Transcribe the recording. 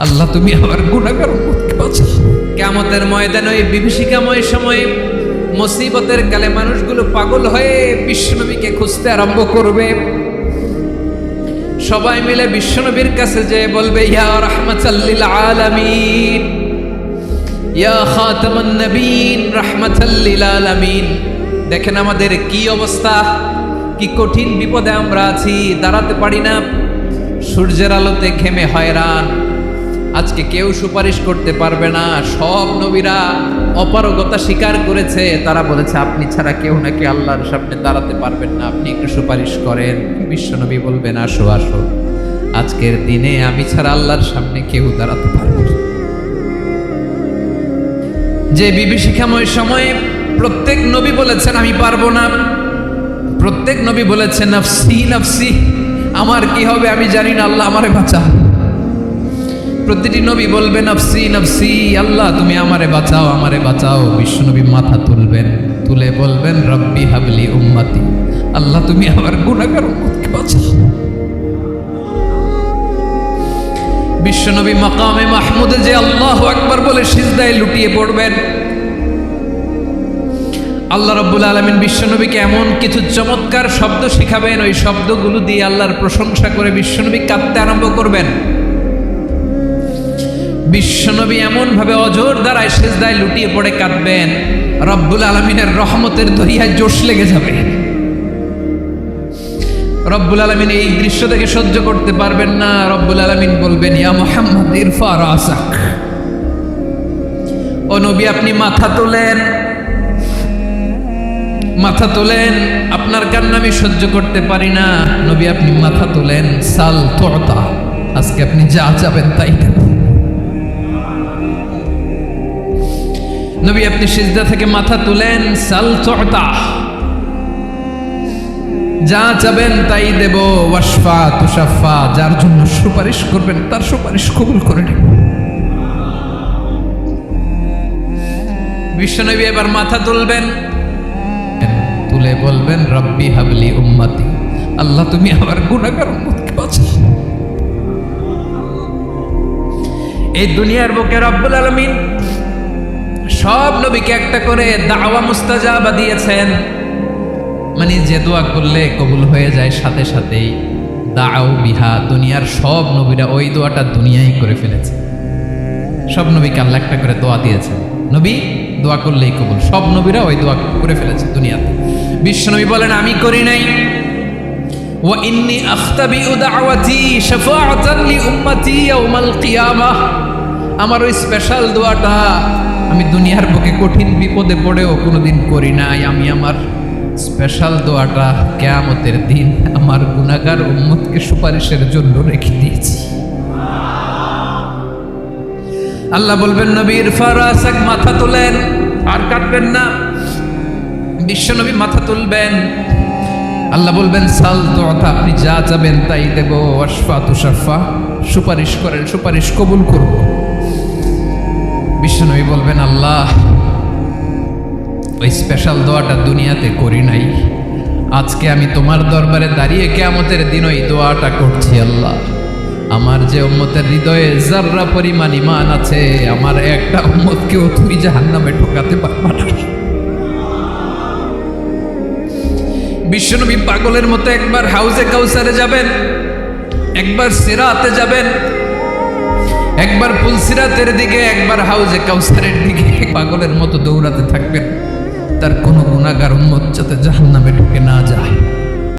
আল্লাহ তুমি আমার গুনাহগার উম্মতকে বাঁচাও। কিয়ামতের ময়দানে ওই বিভীষিকাময় সময়ে মুসিবতের কালে মানুষগুলো পাগল হয়ে বিশ্বনবীকে খুঁজতে আরম্ভ করবে। সবাই মিলে বিশ্বনবীর কাছে যেয়ে বলবে, ইয়া রাহমাতাল লিল আলামিন, ইয়া খাতামান নবীন, রাহমাতাল লিল আলামিন। দেখেন আমাদের কি অবস্থা, কি কঠিন বিপদে আমরা আছি, দাঁড়াতে পারি না, সূর্যের আলোতে ঘেমে হয়রান। আজকে কেউ সুপারিশ করতে পারবে না। সব নবীরা অপারগতা স্বীকার করেছে, তারা বলেছে আপনি ছাড়া কেউ নাকি আল্লাহর সামনে দাঁড়াতে পারবেন না, আপনি একটু সুপারিশ করেন। বিশ্বনবী বলবেন, আসো আসো, আজকের দিনে আমি ছাড়া আল্লাহর সামনে কেউ দাঁড়াতে পারবে না। যে বিভীষিকাময় সময়ে প্রত্যেক নবী বলেছেন আমি পারবো না, প্রত্যেক নবী বলেছেন নাফসি নাফসি, আমার কি হবে আমি জানি না, আল্লাহ আমারে বাঁচাও। প্রতিটি নবী বলবেন নাফসি নাফসি, আল্লাহ তুমি আমারে বাঁচাও আমারে বাঁচাও। বিশ্বনবী মাথা তুলবেন, তুলে বলবেন রব্বি হাবলি উম্মতি, আল্লাহ তুমি আমার গুনাহগার উম্মতকে বাঁচাও। বিশ্বনবী মাকামে মাহমুদে যে আল্লাহু আকবার বলে সিজদায় লুটিয়ে পড়বেন। আল্লাহ রাব্বুল আলামিন বিশ্বনবীকে এমন কিছু চমৎকার শব্দ শিখাবেন, ওই শব্দগুলো দিয়ে আল্লাহর প্রশংসা করে বিশ্বনবী কাঁদতে আরম্ভ করবেন। বিশ্বনবী এমন ভাবে অজর দ্বারায় সিজদায় লুটিয়ে পড়ে কাঁদবেন, রব্বুল আলামিনের রহমতের দরিয়ায় জোশ লেগে যাবে। রব্বুল আলামিন এই দৃশ্য দেখে সহ্য করতে পারবেন না। রব্বুল আলামিন বলবেন, ইয়া মুহাম্মদ ইরফা রাসাক, ও নবী আপনি মাথা তোলেন, মাথা তোলেন, আপনার কান্না আমি সহ্য করতে পারি না। নবী আপনি মাথা তোলেন, সাল তুতা, আজকে আপনি যা চাবেন তাই দেব। নবী আপনি সিজদা থেকে মাথা তুলেন, সাল তুতা, যা চাবেন তাই দেব। ওয়াশফা তুশাফা, যার জন্য সুপারিশ করবেন তার সুপারিশ কবুল করে নেব। বিশ্বনবী এবার মাথা তুলবেন, তুলে বলবেন রব্বি হাবলি উম্মতি, আল্লাহ তুমি আমার গুনাহগার উম্মতকে বাঁচাও। এই দুনিয়ার বুকে রব্বুল আলামিন সব নবীকে একটা করে দাওয়া মুস্তাজাবা দিয়েছেন, মানে যে দোয়া করলে কবুল হয়ে যায় সাথে সাথেই। দাও বিহা, দুনিয়ার সব নবীরা ওই দোয়াটা দুনিয়ায় করে ফেলেছে। সব নবীকে আল্লাহ একটা করে দোয়া দিয়েছেন, নবী দোয়া করলেই কবুল। সব নবীরা ওই দোয়া করে ফেলেছে দুনিয়াতে। বিশ্বনবী বলেন আমি করি নাই। ওয়া ইন্নী আখতাবিউ দাওয়াতি শাফাআতান লি উম্মতি ইয়াউমাল কিয়ামাহ, আমার ওই স্পেশাল দোয়াটা আমি দুনিয়ার বুকে কঠিন বিপদে পড়েও কোনোদিন করি নাই। আমি আমার স্পেশাল দোয়াটা কিয়ামতের দিন আমার গুনাহগার উম্মতকে সুপারিশের জন্য রেখে দিয়েছি। আল্লাহ বলবেন নবী ইরফা রাসাক, মাথা তোলেন, আর কাটবেন না। বিশ্বনবী মাথা তুলবেন, আল্লাহ বলবেন সাল তুতা, আপনি যা চাবেন তাই দেব। ওয়াশফা তুশাফা, সুপারিশ করেন সুপারিশ কবুল করব। বিশ্বনবী বলবেন আল্লাহ ওই স্পেশাল দোয়াটা দুনিয়াতে করি নাই, আজকে আমি তোমার দরবারে দাঁড়িয়ে কিয়ামতের দিন ওই দোয়াটা করছি। আল্লাহ আমার যে উম্মতের হৃদয়ে যাররা পরিমাণ ঈমান আছে, আমার একটা উম্মতকেও তুমি জাহান্নামে ঢোকাতে পারবা না। বিশ্বনবী পাগলের মতো একবার হাউজে কাউসারে যাবেন, একবার সিরাতে যাবেন, একবার পুলসিরাতের দিকে, একবার হাউজে কাউসারের দিকে, পাগলের মতো দৌড়াতে থাকবেন, তার কোনো গুনাহগার উম্মত যাতে জাহান্নামে ঢুকে না যায়।